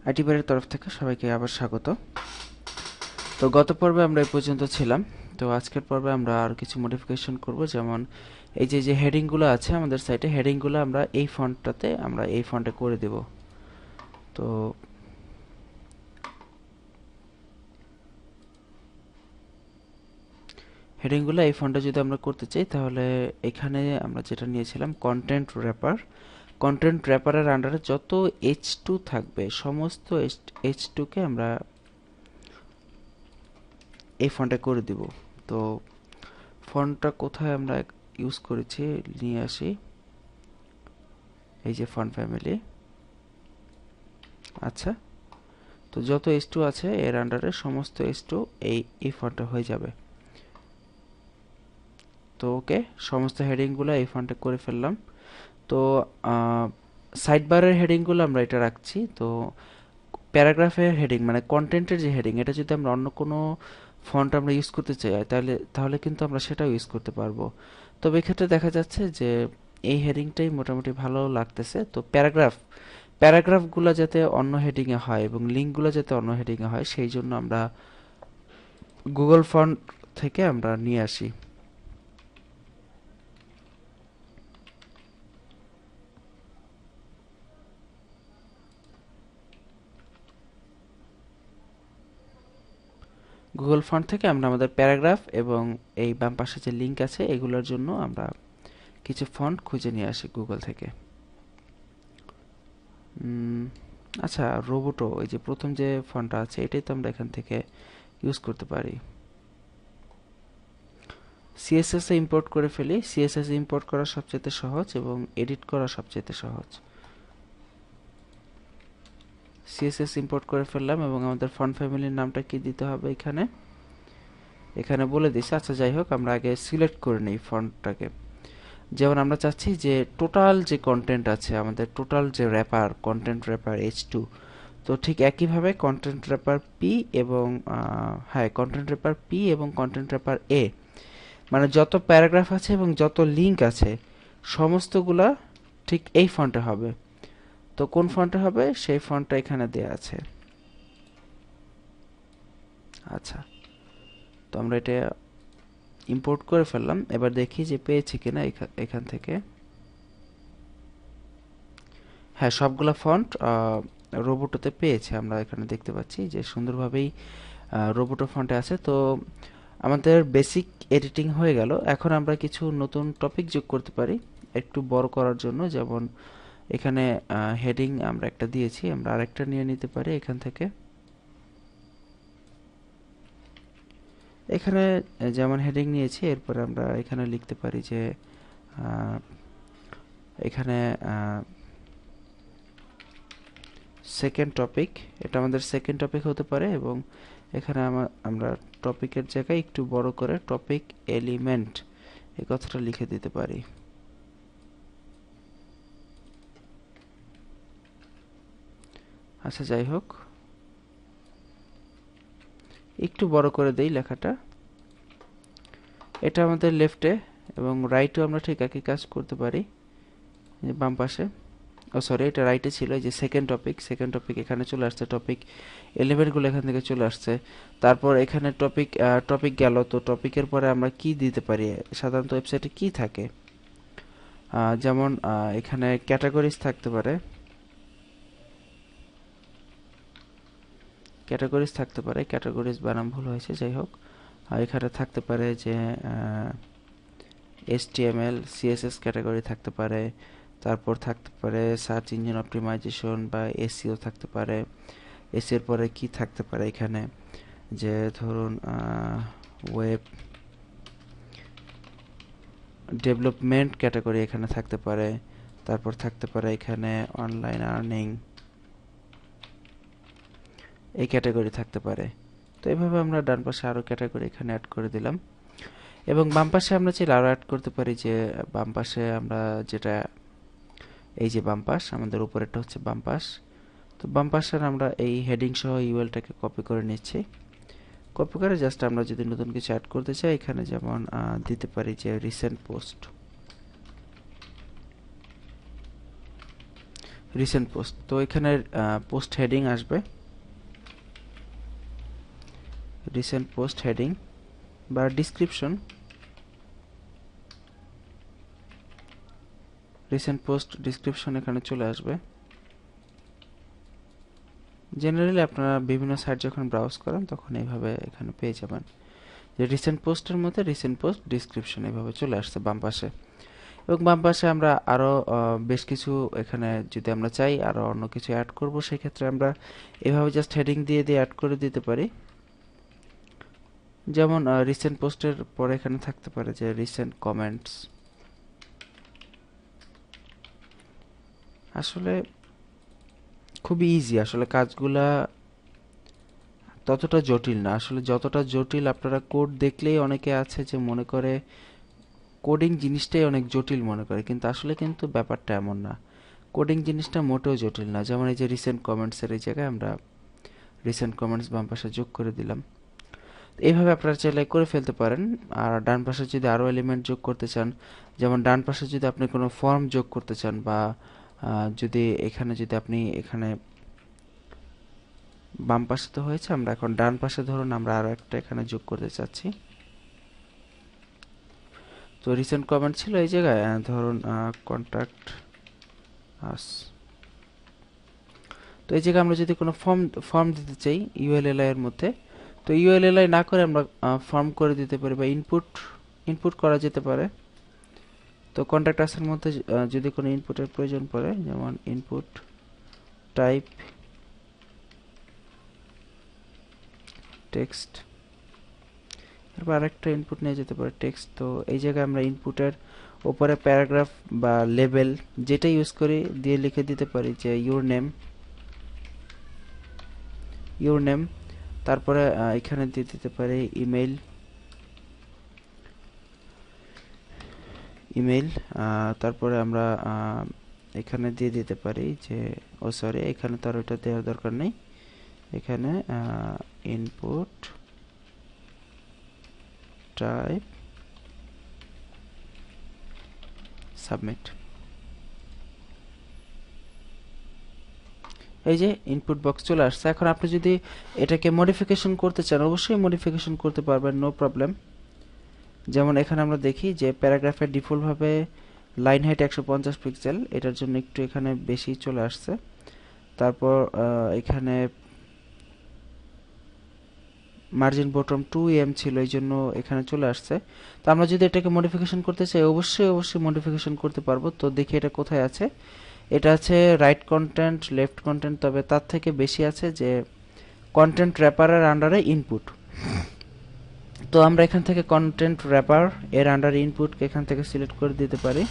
IT বারের তরফ থেকে সবাইকে আবার স্বাগত। তো গত পর্বে আমরা এই পর্যন্ত ছিলাম। তো আজকের পর্বে আমরা আর কিছু মডিফিকেশন করব, যেমন এই যে হেডিংগুলো আছে আমাদের সাইটে, হেডিংগুলো আমরা এই ফন্টটাতে আমরা এই ফন্টে করে দেব। তো হেডিংগুলো এই ফন্টে যদি আমরা করতে চাই, তাহলে এখানে আমরা যেটা নিয়েছিলাম কন্টেন্ট র্যাপার, কন্টেন্ট র্যাপারের আন্ডারে যত H2 থাকবে সমস্ত H2 কে আমরা এই ফন্টে করে দিব। তো ফন্টটা কোথায় আমরা ইউজ করেছি নিয়ে আসি, এই যে ফন্ট ফ্যামিলি। আচ্ছা, তো যত H2 আছে এর আন্ডারে সমস্ত H2 এই ফন্টে হয়ে যাবে। তো ওকে, সমস্ত হেডিংগুলো এই ফন্টে করে ফেললাম। তো সাইড বারের হেডিংগুলো আমরা এটা রাখছি। তো প্যারাগ্রাফের হেডিং মানে কন্টেন্টের যে হেডিং, এটা যদি আমরা অন্য কোনো ফন্ট আমরা ইউজ করতে চাই, তাহলে তাহলে কিন্তু আমরা সেটাও ইউজ করতে পারবো। তবে এক্ষেত্রে দেখা যাচ্ছে যে এই হেডিংটাই মোটামুটি ভালো লাগতেছে। তো প্যারাগ্রাফগুলো যাতে অন্য হেডিংয়ে হয় এবং লিঙ্কগুলো যাতে অন্য হেডিংয়ে হয়, সেই জন্য আমরা গুগল ফন্ট থেকে আমরা নিয়ে আসি। গুগল ফন্ট থেকে আমরা আমাদের প্যারাগ্রাফ এবং এই বাম পাশে যে লিঙ্ক আছে এগুলোর জন্য আমরা কিছু ফন্ট খুঁজে নিয়ে আসি গুগল থেকে। আচ্ছা, রোবোটো, এই যে প্রথম যে ফন্টটা আছে এটাই তো আমরা এখান থেকে ইউজ করতে পারি। সিএসএস এ ইম্পোর্ট করে ফেলি। সিএসএস ইম্পোর্ট করা সবচেয়ে সহজ এবং এডিট করা সবচেয়ে সহজ। সিএসএস ইম্পোর্ট করে ফেললাম এবং আমাদের ফন্ট ফ্যামিলির নামটা কি দিতে হবে এখানে এখানে বলে দিছি। আচ্ছা, যাই হোক, আমরা আগে সিলেক্ট করে নিই ফন্টটাকে। যেমন আমরা চাচ্ছি যে টোটাল যে কন্টেন্ট আছে, আমাদের টোটাল যে র্যাপার, কন্টেন্ট র্যাপার H2, তো ঠিক একইভাবে কন্টেন্ট র্যাপার পি এবং হ্যাঁ, কন্টেন্ট র্যাপার পি এবং কন্টেন্ট র্যাপার এ, মানে যত প্যারাগ্রাফ আছে এবং যত লিঙ্ক আছে সমস্তগুলা ঠিক এই ফন্টে হবে। তো কোন ফন্টে হবে সেই ফন্টটা এখানে দেয়া আছে। আচ্ছা, তো আমরা এটা ইম্পোর্ট করে ফেললাম। এবার দেখি যে পেয়েছি কিনা এখান থেকে। হ্যাঁ, সবগুলা ফন্ট রোবোটোতে পেয়েছে। আমরা এখানে দেখতে পাচ্ছি যে সুন্দরভাবেই রোবোটো ফন্টে আছে। তো আমাদের বেসিক এডিটিং হয়ে গেল। এখন আমরা কিছু নতুন টপিক যোগ করতে পারি একটু বড় করার জন্য। যেমন এখানে হেডিং আমরা একটা দিয়েছি, আমরা আরেকটা নিয়ে নিতে পারি এখান থেকে। এখানে যেমন হেডিং নিয়েছি, এরপরে আমরা এখানে লিখতে পারি যে এখানে সেকেন্ড টপিক, এটা আমাদের সেকেন্ড টপিক হতে পারে। এবং এখানে আমরা টপিকের জায়গায় একটু বড় করে টপিক এলিমেন্ট এই কথাটা লিখে দিতে পারি। আচ্ছা, যাই হোক, একটু বড় করে দেই লেখাটা। এটা আমাদের লেফটে এবং রাইটেও আমরা ঠিক একই কাজ করতে পারি, বাম পাশে। ও সরি, এটা রাইটে ছিল। এই যে সেকেন্ড টপিক এখানে চলে আসছে, টপিক এলিমেন্টগুলো এখান থেকে চলে আসছে। তারপর এখানে টপিক গেল। তো টপিকের পরে আমরা কি দিতে পারি, সাধারণত ওয়েবসাইটে কি থাকে, যেমন এখানে ক্যাটাগরিজ থাকতে পারে, ক্যাটাগরিজ বানাম ভুল হয়েছে, যাই হোক। এখানে থাকতে পারে যে HTML CSS ক্যাটাগরি থাকতে পারে। তারপর থাকতে পারে সার্চ ইঞ্জিন অপটিমাইজেশন বা এসইও থাকতে পারে। এসিওর পরে কি থাকতে পারে এখানে, যে ধরুন ওয়েব ডেভেলপমেন্ট ক্যাটাগরি এখানে থাকতে পারে। তারপর থাকতে পারে এখানে অনলাইন আর্নিং, এই ক্যাটাগরি থাকতে পারে। তো এইভাবে আমরা ডান পাশে আরও ক্যাটাগরি এখানে অ্যাড করে দিলাম। এবং বাম পাশে আমরা চাইলে আরও অ্যাড করতে পারি, যে বাম পাশে আমরা যেটা, এই যে বাম পাশ, আমাদের উপরেরটা হচ্ছে বাম পাশ। তো বাম পাশের আমরা এই হেডিং সহ ইউএলটাকে কপি করে নিচ্ছি। কপি করে জাস্ট আমরা যদি নতুন কিছু অ্যাড করতে চাই, এখানে যেমন দিতে পারি যে রিসেন্ট পোস্ট। রিসেন্ট পোস্ট, তো এখানে পোস্ট হেডিং আসবে, রিসেন্ট পোস্ট হেডিং বা ডিসক্রিপশন, রিসেন্ট পোস্ট ডিসক্রিপশন এখানে চলে আসবে। জেনারেলি আপনারা বিভিন্ন সাইট যখন ব্রাউজ করেন তখন এইভাবে এখানে পেয়ে যাবেন যে রিসেন্ট পোস্টের মধ্যে রিসেন্ট পোস্ট ডিসক্রিপশন এইভাবে চলে আসছে বাম পাশে। এবং বাম পাশে আমরা আরও বেশ কিছু, এখানে যদি আমরা চাই আরও অন্য কিছু অ্যাড করব সেক্ষেত্রে আমরা এভাবে জাস্ট হেডিং দিয়ে দিয়ে অ্যাড করে দিতে পারি। যেমন রিসেন্ট পোস্টের পরে এখানে থাকতে পারে যে রিসেন্ট কমেন্টস। আসলে খুবই ইজি, আসলে কাজগুলা ততটা জটিল না। আসলে যতটা জটিল আপনারা কোড দেখলেই অনেকে আছে যে মনে করে কোডিং জিনিসটাই অনেক জটিল মনে করে, কিন্তু আসলে কিন্তু ব্যাপারটা এমন না। কোডিং জিনিসটা মোটেও জটিল না। যেমন এই যে রিসেন্ট কমেন্টসের এই জায়গায় আমরা রিসেন্ট কমেন্টস বাম পাশে যোগ করে দিলাম। এইভাবে আপনারা চাইলে করে ফেলতে পারেন। আর ডান পাশে যদি আরও এলিমেন্ট যোগ করতে চান, যেমন ডান পাশে যদি আপনি কোনো ফর্ম যোগ করতে চান, বা যদি আপনি এখানে বাম পাশে তো হয়েছে, আমরা এখন ডান পাশে ধরুন আমরা আরও একটা এখানে যোগ করতে চাচ্ছি। তো রিসেন্ট কমেন্ট ছিল এই জায়গায়, ধরুন কন্ট্যাক্ট আস। তো এই জায়গায় আমরা যদি কোনো ফর্ম দিতে চাই ইউএলএলআই এর মধ্যে, তো ইউএলএলআই না করে আমরা ফর্ম করে দিতে পারি, বা ইনপুট করা যেতে পারে। তো কন্ট্যাক্ট আসের মধ্যে যদি কোনো ইনপুটের প্রয়োজন পড়ে, যেমন ইনপুট টাইপ টেক্সট, এরপর আরেকটা ইনপুট নিয়ে যেতে পারে টেক্সট। তো এই জায়গায় আমরা ইনপুটের উপরে প্যারাগ্রাফ বা লেবেল যেটা ইউজ করি দিয়ে লিখে দিতে পারি যে ইউর নেম, তারপরে এখানে দিয়ে দিতে পারি ইমেল, তারপরে আমরা এখানে দিয়ে দিতে পারি যে সরি, এখানে তো আর ওইটা দেওয়ার দরকার নেই। এখানে ইনপুট টাইপ সাবমিট। এই যে ইনপুট বক্স চলে আসছে। এখন আপনি যদি এটাকে মডিফিকেশন করতে চান অবশ্যই মডিফিকেশন করতে পারবেন, নো প্রবলেম। যেমন এখানে আমরা দেখি যে প্যারাগ্রাফের ডিফল্টভাবে লাইন হাইট 150 পিক্সেল, এটার জন্য একটু এখানে বেশি চলে আসছে। তারপর এখানে মার্জিন বটম 2 এম ছিল, এই জন্য এখানে চলে আসছে। তো আমরা যদি এটাকে মডিফিকেশন করতে চাই অবশ্যই মডিফিকেশন করতে পারবো। তো দেখি এটা কোথায় আছে। এটা আছে রাইট কন্টেন্ট, লেফট কন্টেন্ট, তবে তার থেকে বেশি আছে যে কন্টেন্ট র্যাপারের আন্ডারে ইনপুট। তো আমরা এখান থেকে কন্টেন্ট র্যাপার এর আন্ডারে ইনপুটকে এখান থেকে সিলেক্ট করে দিতে পারি।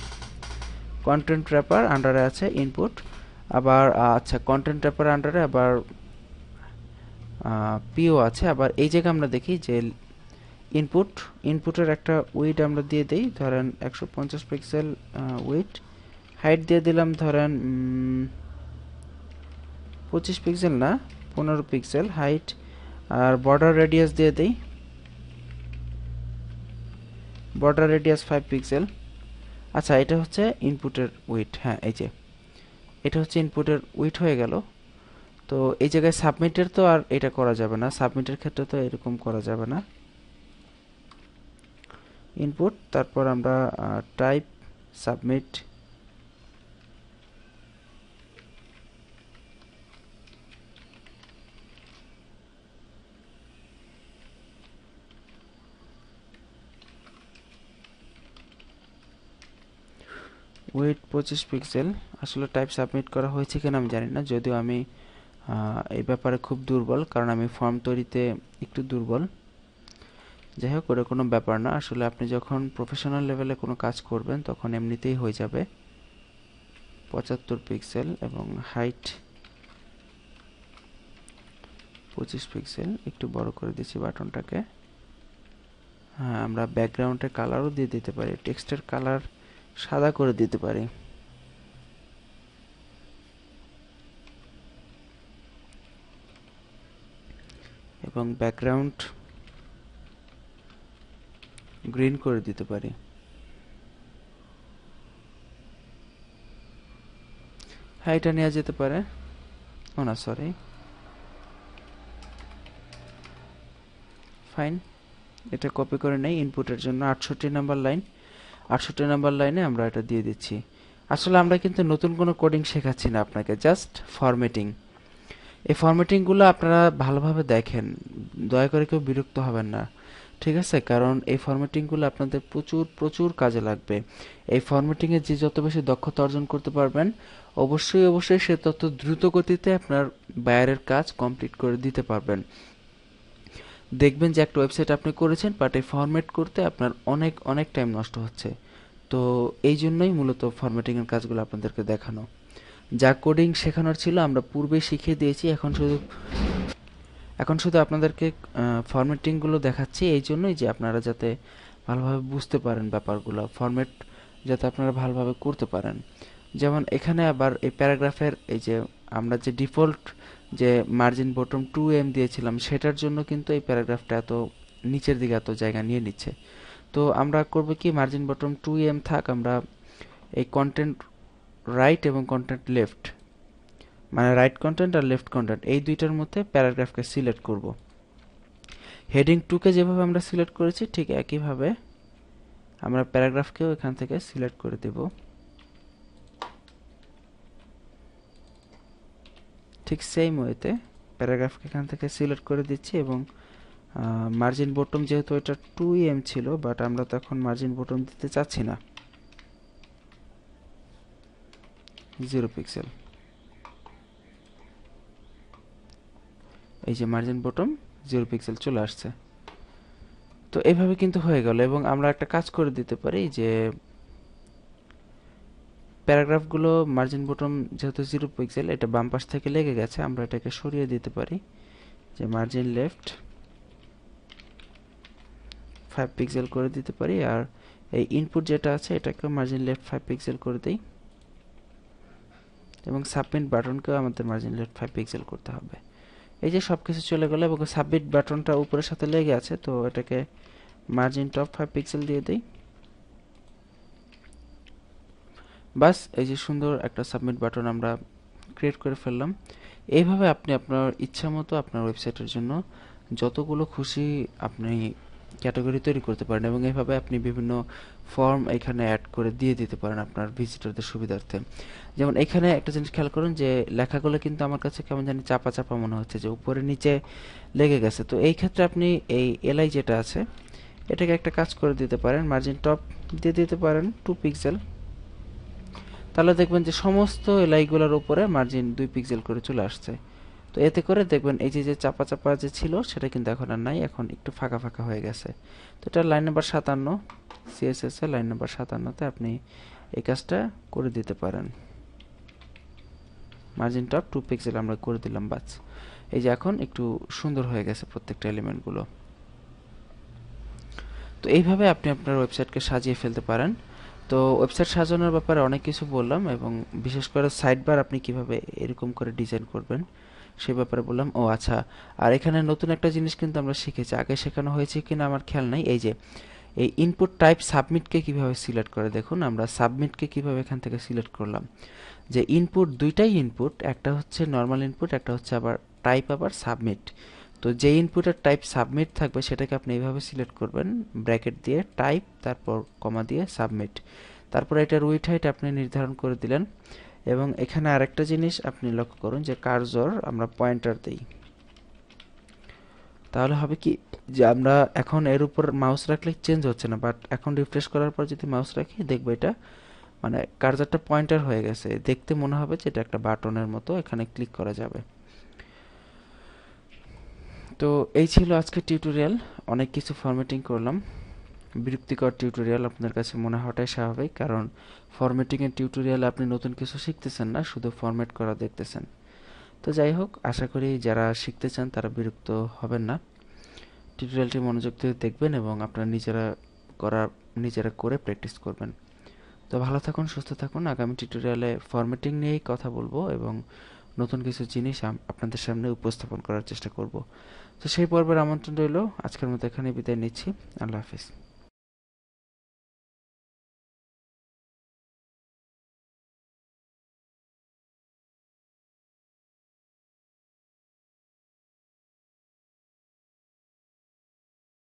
কন্টেন্ট র্যাপার আন্ডারে আছে ইনপুট, আবার আচ্ছা কন্টেন্ট র্যাপার আন্ডারে আবার পিও আছে। আবার এই জায়গায় আমরা দেখি যে ইনপুটের একটা উইড আমরা দিয়ে দেই, ধরেন 150 পিক্সেল উইড, হাইট দিয়ে দিলাম ধরেন 25 পিক্সেল না 15 পিক্সেল হাইট, আর বর্ডার রেডিয়াস দিয়ে দেই, বর্ডার রেডিয়াস 5 পিক্সেল। আচ্ছা এটা হচ্ছে ইনপুটের উইড, হ্যাঁ এই যে এটা হচ্ছে ইনপুটের উইড হয়ে গেল। তো এই জায়গায় সাবমিটের তো আর এটা করা যাবে না, সাবমিটের ক্ষেত্রে তো এরকম করা যাবে না। ইনপুট, তারপর আমরা টাইপ সাবমিট, উইড 25 পিক্সেল। আসলে টাইপ সাবমিট করা হয়েছে কিনা আমি জানি না, যদিও আমি এই ব্যাপারে খুব দুর্বল, কারণ আমি ফর্ম তৈরিতে একটু দুর্বল। যাই হোক ওটা কোনো ব্যাপার না, আসলে আপনি যখন প্রফেশনাল লেভেলে কোনো কাজ করবেন তখন এমনিতেই হয়ে যাবে। 75 পিক্সেল এবং হাইট 25 পিক্সেল, একটু বড় করে দিচ্ছি বাটনটাকে। হ্যাঁ আমরা ব্যাকগ্রাউন্ডের কালারও দিয়ে দিতে পারি, টেক্সটের কালার সাদা করে দিতে পারি। এবং ব্যাকগ্রাউন্ড গ্রিন করে দিতে পারি। হ্যাঁ, এটা নেওয়া যেতে পারে। ও না, সরি, ফাইন, এটা কপি করে নেই। ইনপুটের জন্য 68 নাম্বার লাইন, 68 নাম্বার লাইনে আমরা এটা দিয়ে দিচ্ছি। আসলে আমরা কিন্তু নতুন কোনো কোডিং শেখাচ্ছি না আপনাকে, জাস্ট ফরম্যাটিং। এই ফরম্যাটিংগুলো আপনারা ভালোভাবে দেখেন, দয়া করে কেউ বিরক্ত হবেন না, ঠিক আছে? কারণ এই ফরম্যাটিংগুলো আপনাদের প্রচুর প্রচুর কাজে লাগবে। এই ফরম্যাটিংয়ে যে যত বেশি দক্ষতা অর্জন করতে পারবেন, অবশ্যই অবশ্যই সে তত দ্রুত গতিতে আপনার বাইরের কাজ কমপ্লিট করে দিতে পারবেন। দেখবেন যে একটা ওয়েবসাইট আপনি করেছেন, বাট এই ফরম্যাট করতে আপনার অনেক অনেক টাইম নষ্ট হচ্ছে। তো এই জন্যই মূলত ফরম্যাটিংয়ের কাজগুলো আপনাদেরকে দেখানো। যা কোডিং শেখানোর ছিল আমরা পূর্বে শিখিয়ে দিয়েছি, এখন শুধু আপনাদেরকে ফরম্যাটিংগুলো দেখাচ্ছি, এই জন্যই যে আপনারা যাতে ভালোভাবে বুঝতে পারেন ব্যাপারগুলো, ফরম্যাট যাতে আপনারা ভালোভাবে করতে পারেন। যেমন এখানে আবার এই প্যারাগ্রাফের এই যে আমরা যে ডিফল্ট যে মার্জিন বটম 2m দিয়েছিলাম, সেটার জন্য কিন্তু এই প্যারাগ্রাফটা এত নিচের দিকে এত জায়গা নিয়ে নিচ্ছে। তো আমরা করব কি, মার্জিন বটম 2m থাক, আমরা এই কন্টেন্ট রাইট এবং কন্টেন্ট লেফট, মানে রাইট কন্টেন্ট আর লেফট কন্টেন্ট, এই দুইটার মধ্যে প্যারাগ্রাফকে সিলেক্ট করব। হেডিং 2কে যেভাবে আমরা সিলেক্ট করেছি ঠিক একইভাবে আমরা প্যারাগ্রাফকেও এখান থেকে সিলেক্ট করে দেব। ঠিক সেম ওয়েতে প্যারাগ্রাফকে এখান থেকে সিলেক্ট করে দিচ্ছি এবং মার্জিন বটম যেহেতু এটা 2m ছিল, বাট আমরা তো এখন মার্জিন বটম দিতে চাচ্ছি না, 0 পিক্সেল। এই যে মার্জিন বটম 0 পিক্সেল চলে আসছে। তো এইভাবে কিন্তু হয়ে গেল। এবং আমরা একটা কাজ করে দিতে পারি যে প্যারাগ্রাফগুলো মার্জিন বটম যেহেতু 0 পিক্সেল, এটা বাম পাশ থেকে লেগে গেছে, আমরা এটাকে সরিয়ে দিতে পারি যে মার্জিন লেফট 5 পিক্সেল করে দিতে পারি। আর এই ইনপুট যেটা আছে এটাকে মার্জিন লেফট 5 পিক্সেল করে দেই এবং সাবমিট বাটনকেও আমাদের মার্জিন লেফট 5 পিক্সেল করতে হবে। এই যে সবকিছু চলে গেল এবং সাবমিট বাটনটা উপরের সাথে লেগে আছে, তো এটাকে মার্জিন টপ 5 পিক্সেল দিয়ে দেই। বাস, এই যে সুন্দর একটা সাবমিট বাটন আমরা ক্রিয়েট করে ফেললাম। এইভাবে আপনি আপনার ইচ্ছা মতো আপনার ওয়েবসাইটের জন্য যতগুলো খুশি আপনি ক্যাটাগরি তৈরি করতে পারেন এবং এইভাবে আপনি বিভিন্ন ফর্ম এখানে অ্যাড করে দিয়ে দিতে পারেন আপনার ভিজিটরদের সুবিধার্থে। যেমন এখানে একটা জিনিস খেয়াল করুন যে লেখাগুলো কিন্তু আমার কাছে কেমন জানি চাপা চাপা মনে হচ্ছে, যে উপরে নিচে লেগে গেছে। তো এই ক্ষেত্রে আপনি এই এলআই যেটা আছে এটাকে একটা কাজ করে দিতে পারেন, মার্জিন টপ দিয়ে দিতে পারেন 2 পিক্সেল। তাহলে দেখবেন যে সমস্ত এলআইগুলোর উপরে মার্জিন 2 পিক্সেল করে চলে আসছে। তো এতে করে দেখবেন এই যে চাপা চাপা যে ছিল সেটা কিন্তু এখন আর নাই, এখন একটু ফাঁকা ফাঁকা হয়ে গেছে। তো এটা লাইন নাম্বার 57, সিএসএস এর লাইন নাম্বার 57তে আপনি এই কাজটা করে দিতে পারেন। মার্জিন টপ 2 পিক্সেল আমরা করে দিলাম, বাস। এই যে এখন একটু সুন্দর হয়ে গেছে প্রত্যেকটা এলিমেন্টগুলো। তো এইভাবে আপনি আপনার ওয়েবসাইটকে সাজিয়ে ফেলতে পারেন। তো ওয়েবসাইট সাজানোর ব্যাপারে অনেক কিছু বললাম এবং বিশেষ করে সাইড বার আপনি কিভাবে এরকম করে ডিজাইন করবেন সে ব্যাপারে বললাম। ও আচ্ছা, আর এখানে নতুন একটা জিনিস কিন্তু আমরা শিখেছি, আগে শেখানো হয়েছে কিনা আমার খেয়াল নাই। এই যে এই ইনপুট টাইপ সাবমিটকে কিভাবে সিলেক্ট করে, দেখুন আমরা সাবমিটকে কিভাবে এখান থেকে সিলেক্ট করলাম। যে ইনপুট, দুইটাই ইনপুট, একটা হচ্ছে নর্মাল ইনপুট, একটা হচ্ছে আবার টাইপ আবার সাবমিট। তো যে ইনপুটের টাইপ সাবমিট থাকবে সেটাকে আপনি এইভাবে সিলেক্ট করবেন, ব্র্যাকেট দিয়ে টাইপ, তারপর কমা দিয়ে সাবমিট, তারপর এটার উইডথ হাইট আপনি নির্ধারণ করে দিলেন। এবং এখানে আরেকটা জিনিস আপনি লক্ষ্য করুন যে কার্সর আমরা পয়েন্টার দেই, তাহলে হবে কি যে আমরা এখন এর উপর মাউস রাখলে চেঞ্জ হচ্ছে না, বাট এখন রিফ্রেশ করার পর যদি মাউস রাখি দেখবো এটা মানে কার্সরটা পয়েন্টার হয়ে গেছে, দেখতে মনে হবে যে এটা একটা বাটনের মতো, এখানে ক্লিক করা যাবে। তো এই ছিল আজকে টিউটোরিয়াল, অনেক কিছু ফরম্যাটিং করলাম। বিরক্তিকর টিউটোরিয়াল আপনাদের কাছে মনে হওয়াটাই স্বাভাবিক, কারণ ফরম্যাটিংয়ের টিউটোরিয়ালে আপনি নতুন কিছু শিখতেছেন না, শুধু ফরম্যাট করা দেখতেছেন। তো যাই হোক, আশা করি যারা শিখতে চান তারা বিরক্ত হবেন না। টিউটোরিয়ালটি মনোযোগ দিয়ে দেখবেন এবং আপনারা নিজেরা করে প্র্যাকটিস করবেন। তো ভালো থাকুন, সুস্থ থাকুন। আগামী টিউটোরিয়ালে ফরম্যাটিং নিয়েই কথা বলবো এবং নতুন কিছু জিনিস আপনাদের সামনে উপস্থাপন করার চেষ্টা করব। তো সেই পর্বের আমন্ত্রণ রইল। আজকের মতো এখানে বিদায় নিচ্ছি। আল্লাহ হাফিজ।